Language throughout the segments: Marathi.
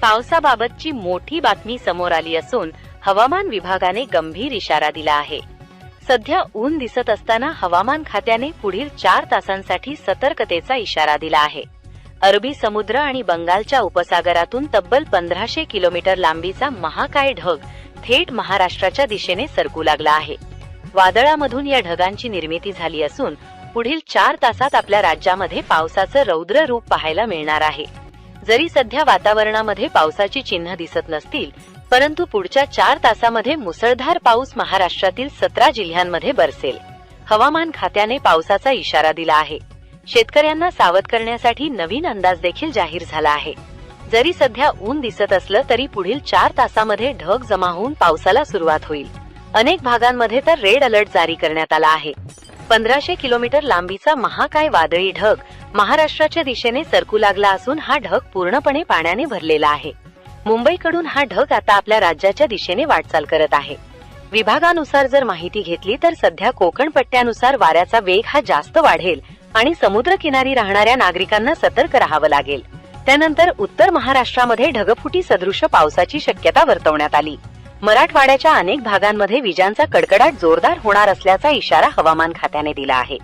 पावसाबाबतची मोठी बातमी समोर आली असून हवामान विभागाने गंभीर इशारा दिला आहे। सध्या ऊन दिसत असताना हवामान खात्याने पुढील 4 तासांसाठी सतर्कतेचा इशारा दिला आहे। अरबी समुद्र आणि बंगालच्या उपसागरातून तब्बल 1500 किलोमीटर लांबीचा महाकाय ढग थेट महाराष्ट्राच्या दिशेने सरकू लागला आहे। वादळामधून या ढगांची निर्मिती झाली असून पुढील 4 तासात आपल्या राज्यामध्ये पावसाचं रौद्र रूप पाहायला मिळणार आहे। जरी सध्या वातावरणामध्ये पावसाची चिन्ह दिसत नसतील, परंतु पुढच्या 4 तासामध्ये मुसळधार पाऊस महाराष्ट्रातील 17 जिल्ह्यांमध्ये बरसेल। हवामान खात्याने पावसाचा इशारा दिला आहे। शेतकऱ्यांना सावध करण्यासाठी नवीन अंदाज देखील जाहीर झाला आहे। जरी सध्या ऊन दिसत असलं तरी पुढील 4 तासामध्ये ढग जमा होऊन पावसाला सुरुवात होईल। अनेक भागांमध्ये तर रेड अलर्ट जारी करण्यात आला आहे। 1500 किलोमीटर लांबीचा महाकाय वादळी ढग महाराष्ट्राच्या दिशेने सरकू लागला असून हा ढग पूर्णपणे पाण्याने भरलेला आहे। मुंबईकडून हा ढग आता आपल्या राज्याच्या दिशेने वाटचाल करत आहे। विभागानुसार जर माहिती घेतली तर सध्या कोकण पट्ट्यानुसार वाऱ्याचा वेग हा जास्त वाढेल आणि समुद्र किनारी राहणाऱ्या नागरिकांना सतर्क राहावं लागेल। त्यानंतर उत्तर महाराष्ट्रामध्ये ढगफुटी सदृश पावसाची शक्यता वर्तवण्यात आली। मराठवाड्याच्या अनेक भागांमध्ये विजांचा कडकडाट जोरदार होणार असल्याचा इशारा हवामान खात्याने दिला आहे।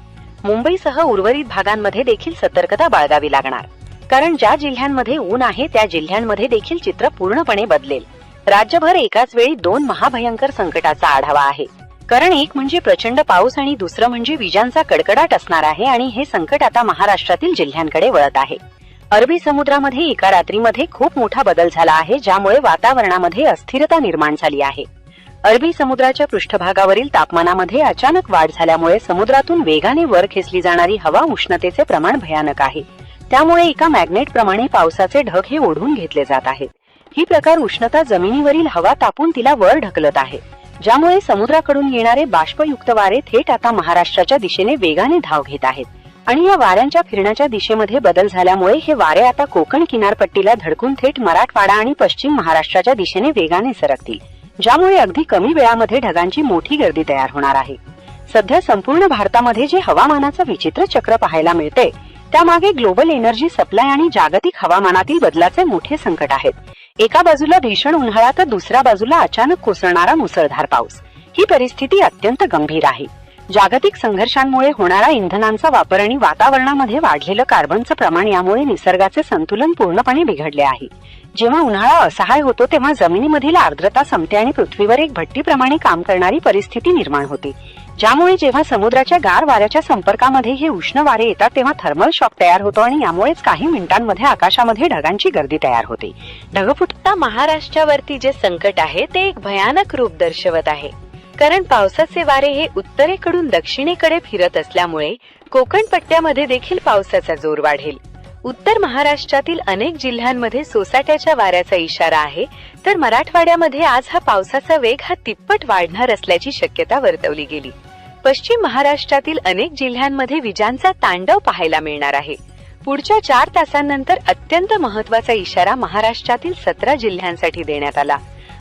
मुंबईसह उर्वरित भागांमध्ये देखील सतर्कता बाळगावी लागणार, कारण ज्या जिल्ह्यांमध्ये ऊन आहे त्या जिल्ह्यांमध्ये देखील चित्र पूर्णपणे बदलेल। राज्यभर एकाच वेळी 2 महाभयंकर संकटाचा आढावा आहे, कारण एक म्हणजे प्रचंड पाऊस आणि दुसरं म्हणजे विजांचा कडकडाट असणार आहे आणि हे संकट आता महाराष्ट्रातील जिल्ह्यांकडे वळत आहे। अरबी समुद्रामध्ये एका रात्रीमध्ये खूप मोठा बदल झाला आहे, ज्यामुळे वातावरणामध्ये अस्थिरता निर्माण झाली आहे। अरबी समुद्राच्या पृष्ठभागावरील तापमानामध्ये अचानक वाढ झाल्यामुळे समुद्रातून वेगाने वर खेचली जाणारी हवा उष्णतेचे प्रमाण भयानक आहे। त्यामुळे एका मॅग्नेट प्रमाणे पावसाचे ढग हे ओढून घेतले जात आहेत। ही प्रकार उष्णता जमिनीवरील हवा तापून तिला वर ढकलत आहे, ज्यामुळे समुद्राकडून येणारे बाष्पयुक्त वारे थेट आता महाराष्ट्राच्या दिशेने वेगाने धाव घेत आहेत आणि या वाऱ्यांच्या फिरण्याच्या दिशेमध्ये बदल झाल्यामुळे हे वारे आता कोकण किनारपट्टीला धडकून थेट मराठवाडा आणि पश्चिम महाराष्ट्राच्या दिशेने वेगाने सरकतील, ज्यामुळे अगदी कमी वेळामध्ये ढगांची मोठी गर्दी तयार होणार आहे। सध्या संपूर्ण भारतामध्ये जे हवामानाचं विचित्र चक्र पाहायला मिळते त्यामागे ग्लोबल एनर्जी सप्लाय आणि जागतिक हवामानातील बदलाचे मोठे संकट आहेत। एका बाजूला भीषण उन्हाळा तर दुसऱ्या बाजूला अचानक कोसळणारा मुसळधार पाऊस। ही परिस्थिती अत्यंत गंभीर आहे। जागतिक संघर्षांमुळे होणारा इंधनांचा वापर आणि वातावरणामध्ये वाढलेलं कार्बनचं प्रमाण यामुळे निसर्गाचे संतुलन पूर्णपणे बिघडले आहे। जेव्हा उन्हाळा असहाय होतो तेव्हा जमिनीमधील आर्द्रता संपते आणि पृथ्वीवर एक भट्टीप्रमाणे काम करणारी परिस्थिती निर्माण होते, ज्यामुळे जेव्हा समुद्राच्या गार वाऱ्याच्या संपर्कामध्ये हे उष्ण वारे येतात तेव्हा थर्मल शॉक तयार होतो आणि यामुळेच काही मिनिटांमध्ये आकाशामध्ये ढगांची गर्दी तयार होते। ढगफुटी महाराष्ट्रावरती जे संकट आहे ते एक भयानक रूप दर्शवत आहे, कारण पावसाचे वारे हे उत्तरेकडून दक्षिणेकडे फिरत असल्यामुळे कोकण पट्ट्यामध्ये देखील पावसाचा जोर वाढेल। उत्तर महाराष्ट्रातील अनेक जिल्ह्यांमध्ये सोसाट्याच्या वाऱ्याचा इशारा आहे, तर मराठवाड्यामध्ये आज हा पावसाचा वेग हा तिप्पट वाढणार असल्याची शक्यता वर्तवली गेली। पश्चिम महाराष्ट्रातील अनेक जिल्ह्यांमध्ये विजांचा तांडव पाहायला मिळणार आहे। पुढच्या 4 तासांनंतर अत्यंत महत्त्वाचा इशारा महाराष्ट्रातील 17 जिल्ह्यांसाठी देण्यात आला।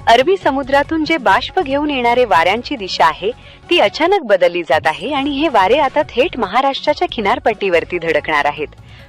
अरबी समुद्रातून जे बाष्प घेऊन येणारे वाऱ्यांची दिशा आहे ती अचानक बदलली जात आहे आणि हे वारे आता थेट महाराष्ट्राच्या किनारपट्टीवरती धडकणार आहेत।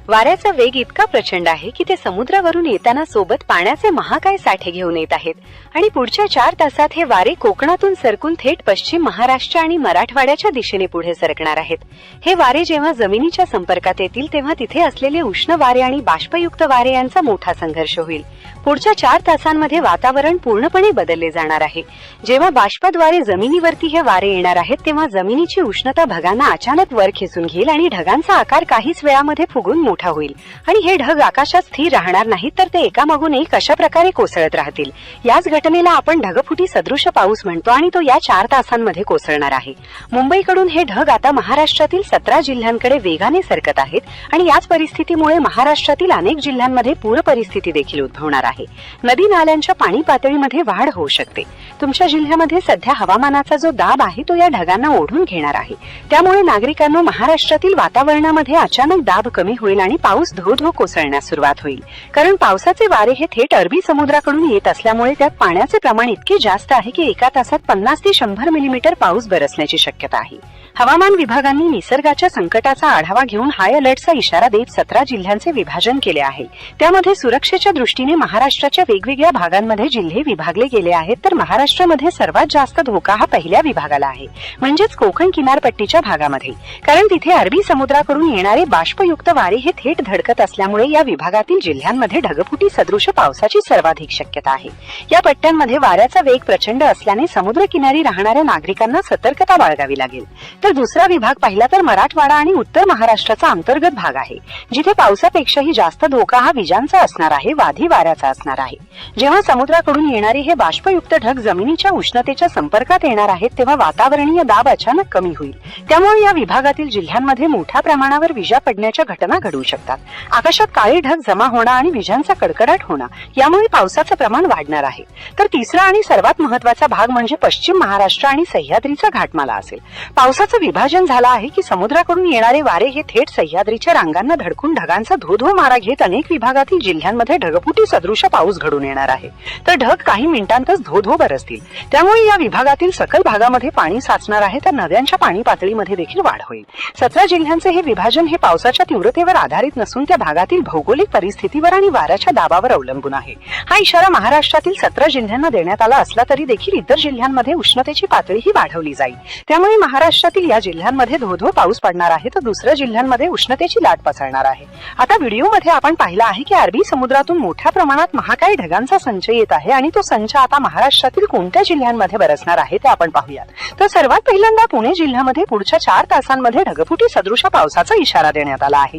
वाऱ्याचा वेग इतका प्रचंड आहे की ते समुद्रावरून येताना सोबत पाण्याचे महाकाय साठे घेऊन येत आहेत आणि पुढच्या 4 तासात हे वारे कोकणातून सरकून थेट पश्चिम महाराष्ट्र आणि मराठवाड्याच्या दिशेने पुढे सरकणार आहेत। हे वारे जेव्हा जमिनीच्या संपर्कात येतील तेव्हा तिथे असलेले उष्ण वारे आणि बाष्पयुक्त वारे यांचा मोठा संघर्ष होईल। पुढच्या 4 तासांमध्ये वातावरण पूर्णपणे बदलले जाणार आहे। जेव्हा बाष्पाद्वारे जमिनीवरती हे वारे येणार आहेत तेव्हा जमिनीची उष्णता ढगांना अचानक वर खेचून घेईल आणि ढगांचा आकार काहीच वेळामध्ये फुगून मोठा होईल आणि हे ढग आकाशात स्थिर राहणार नाहीत, तर ते एकामागून एक अशा प्रकारे कोसळत राहतील। याच घटनेला आपण ढगफुटी सदृश पाऊस म्हणतो आणि तो या 4 तासांमध्ये कोसळणार आहे। मुंबईकडून हे ढग आता महाराष्ट्रातील 17 जिल्ह्यांकडे वेगाने सरकत आहेत आणि याच परिस्थितीमुळे महाराष्ट्रातील अनेक जिल्ह्यांमध्ये पूर परिस्थिती देखील उद्भवणार आहे। नदी नाल्यांच्या पाणी पातळीमध्ये वाढ होऊ शकते. तुमच्या जिल्ह्यामध्ये सध्या हवामानाचा जो दाब आहे तो या ढगांना ओढून घेणार आहे. त्यामुळे नागरिकांनो, महाराष्ट्रातील वातावरणामध्ये अचानक दाब कमी होईल आणि पाऊस धो कोसळण्यास सुरुवात होईल. कारण पावसाचे वारे हे थेट अरबी समुद्राकडून येत असल्यामुळे त्यात पाण्याचे प्रमाण इतके जास्त आहे की एका तासात 50 ते 100 मिलीमीटर पाऊस बरसण्याची शक्यता आहे. हवामान विभागाने निसर्गाच्या संकटाचा आढावा घेऊन हाय अलर्टचा इशारा देत 17 जिल्ह्यांचे विभाजन केले आहे. त्यामध्ये सुरक्षेच्या दृष्टीने महाराष्ट्राच्या वेगवेगळ्या भागांमध्ये जिल्हे विभागले गेले आहेत. तर महाराष्ट्रामध्ये सर्वात जास्त धोका हा पहिल्या विभागाला आहे, म्हणजेच कोकण किनारपट्टीच्या भागामध्ये. कारण तिथे अरबी समुद्राकडून येणारे बाष्पयुक्त वारे हे थेट धडकत असल्यामुळे या विभागातील जिल्ह्यांमध्ये ढगफुटी सदृश पावसाची सर्वाधिक शक्यता आहे. या पट्ट्यांमध्ये वाऱ्याचा वेग प्रचंड असल्याने समुद्रकिनारी राहणाऱ्या नागरिकांना सतर्कता बाळगावी लागेल. तर दुसरा विभाग पाहिला तर मराठवाडा आणि उत्तर महाराष्ट्राचा अंतर्गत भाग आहे, जिथे पावसापेक्षाही जास्त धोका हा विजांचा असणार आहे, वादी वाऱ्याचा असणार आहे. जेव्हा समुद्राकडून येणारे हे बाष्पयुक्त ढग जमिनीच्या उष्णतेच्या संपर्कात येणार आहेत तेव्हा वातावरणीय दाब अचानक कमी होईल. त्यामुळे या विभागातील जिल्ह्यांमध्ये मोठ्या प्रमाणावर विजा पडण्याच्या घटना घडू शकतात. आकाशात काळे ढग जमा होणं आणि विजांचा कडकडाट होणं यामुळे पावसाचं प्रमाण वाढणार आहे. तर तिसरा आणि सर्वात महत्वाचा भाग म्हणजे पश्चिम महाराष्ट्र आणि सह्याद्रीचा घाटमाला असेल. पावसाचं विभाजन झालं आहे की समुद्राकडून येणारे वारे हे थेट सह्याद्रीच्या रांगांना धडकून ढगांचा धो मारा घेत अनेक विभागातील जिल्ह्यांमध्ये ढगफुटी सदृश पाऊस घडून येणार आहे. तर ढग काही मिनिटांतच धो बरसतील. त्यामुळे या विभागातील सकल भागामध्ये पाणी साचणार आहे, तर नद्यांच्या पाणी पातळीमध्ये देखील वाढ होईल. 17 जिल्ह्यांचे हे विभाजन हे पावसाच्या तीव्रतेवर आधारित नसून त्या भागातील भौगोलिक परिस्थितीवर आणि वाऱ्याच्या दाबावर अवलंबून आहे. हा इशारा महाराष्ट्रातील 17 जिल्ह्यांना देण्यात आला असला तरी देखील इतर जिल्ह्यांमध्ये उष्णतेची पातळीही वाढवली जाईल. त्यामुळे महाराष्ट्रातील या जिल्ह्यांमध्ये धो पाऊस पडणार आहे, तर दुसऱ्या जिल्ह्यांमध्ये उष्णतेची लाट पसरणार आहे. आता व्हिडिओमध्ये आपण पाहिलं आहे की अरबी समुद्रातून मोठ्या प्रमाणात महाकाय ढगांचा संच येत आहे आणि तो संच आता महाराष्ट्रातील कोणत्या जिल्ह्यांमध्ये बरसणार आहे ते आपण पाहूयात. तर सर्वात पहिल्यांदा पुणे जिल्ह्यामध्ये पुढच्या 4 तासांमध्ये ढगफुटी सदृश पावसाचा इशारा देण्यात आला आहे.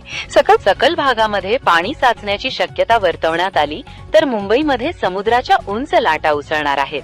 सकल भागामध्ये पाणी साचण्याची शक्यता वर्तवण्यात आली, तर मुंबईमध्ये समुद्राच्या उंच लाटा उसळणार आहेत.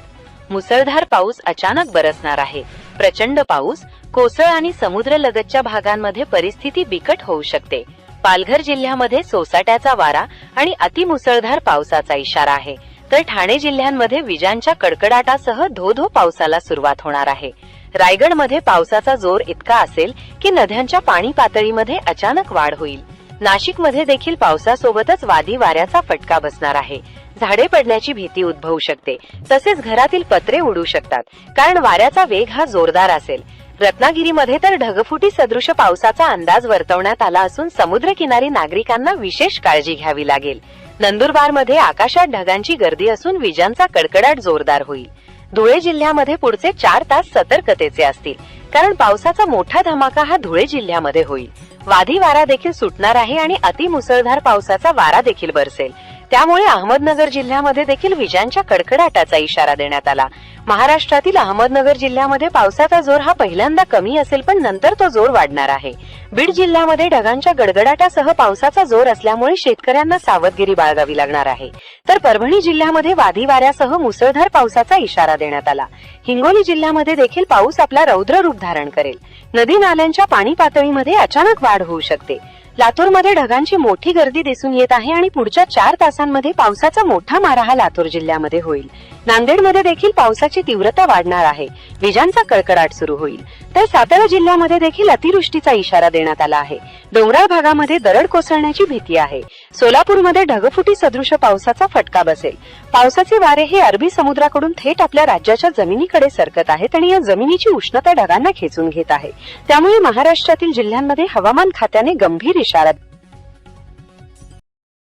मुसळधार पाऊस अचानक बरसणार आहे. प्रचंड पाऊस, कोसळ आणि समुद्रलगतच्या भागांमध्ये परिस्थिती बिकट होऊ शकते. पालघर जिल्ह्यामध्ये सोसाट्याचा वारा आणि अतिमुसळधार पावसाचा इशारा आहे. तर ठाणे जिल्ह्यांमध्ये विजांच्या कडकडाटासह धो पावसाला सुरुवात होणार आहे. रायगडमध्ये पावसाचा जोर इतका असेल की नद्यांच्या पाणी पातळीमध्ये अचानक वाढ होईल. नाशिकमध्ये देखील पावसासोबतच वादी वाऱ्याचा फटका बसणार आहे. झाडे पडण्याची भीती उद्भवू शकते. तसेच घरातील पत्रे उडू शकतात, कारण वाऱ्याचा वेग हा जोरदार असेल. रत्नागिरीमध्ये तर ढगफुटी सदृश पावसाचा अंदाज वर्तवण्यात आला असून समुद्रकिनारी नागरिकांना विशेष काळजी घ्यावी लागेल. नंदुरबारमध्ये आकाशात ढगांची गर्दी असून विजांचा कडकडाट जोरदार होईल. धुळे जिल्ह्यामध्ये पुढचे 4 तास सतर्कतेचे असतील, कारण पावसाचा मोठा धमाका हा धुळे जिल्ह्यामध्ये होईल. वादी वारा देखील सुटणार आहे आणि अतिमुसळधार पावसाचा वारा देखील बरसेल. त्यामुळे अहमदनगर जिल्ह्यामध्ये देखील विजांच्या कडकडाटाचा इशारा देण्यात आला. महाराष्ट्रातील अहमदनगर जिल्ह्यामध्ये पावसाचा जोर हा पहिल्यांदा कमी असेल, पण नंतर तो जोर वाढणार आहे. बीड जिल्ह्यामध्ये ढगांच्या गडगडाटासह पावसाचा जोर असल्यामुळे शेतकऱ्यांना सावधगिरी बाळगावी लागणार आहे. तर परभणी जिल्ह्यामध्ये वादी वाऱ्यासह मुसळधार पावसाचा इशारा देण्यात आला. हिंगोली जिल्ह्यामध्ये देखील पाऊस आपला रौद्र रूप धारण करेल. नदी नाल्यांच्या पाणी पातळीमध्ये अचानक वाढ होऊ शकते. लातूरमध्ये ढगांची मोठी गर्दी दिसून येत आहे आणि पुढच्या 4 तासांमध्ये पावसाचा मोठा मारा हा लातूर जिल्ह्यामध्ये होईल. नांदेडमध्ये देखील पावसाची तीव्रता वाढणार आहे. विजांचा कडकडाट सुरू होईल. तर सातारा जिल्ह्यामध्ये देखील अतिवृष्टीचा इशारा देण्यात आला आहे. डोंगराळ भागामध्ये दरड कोसळण्याची भीती आहे. सोलापूरमध्ये ढगफुटी सदृश पावसाचा फटका बसेल. पावसाचे वारे हे अरबी समुद्राकडून थेट आपल्या राज्याच्या जमिनीकडे सरकत आहेत आणि या जमिनीची उष्णता ढगांना खेचून घेत आहे. त्यामुळे महाराष्ट्रातील जिल्ह्यांमध्ये हवामान खात्याने गंभीर इशारा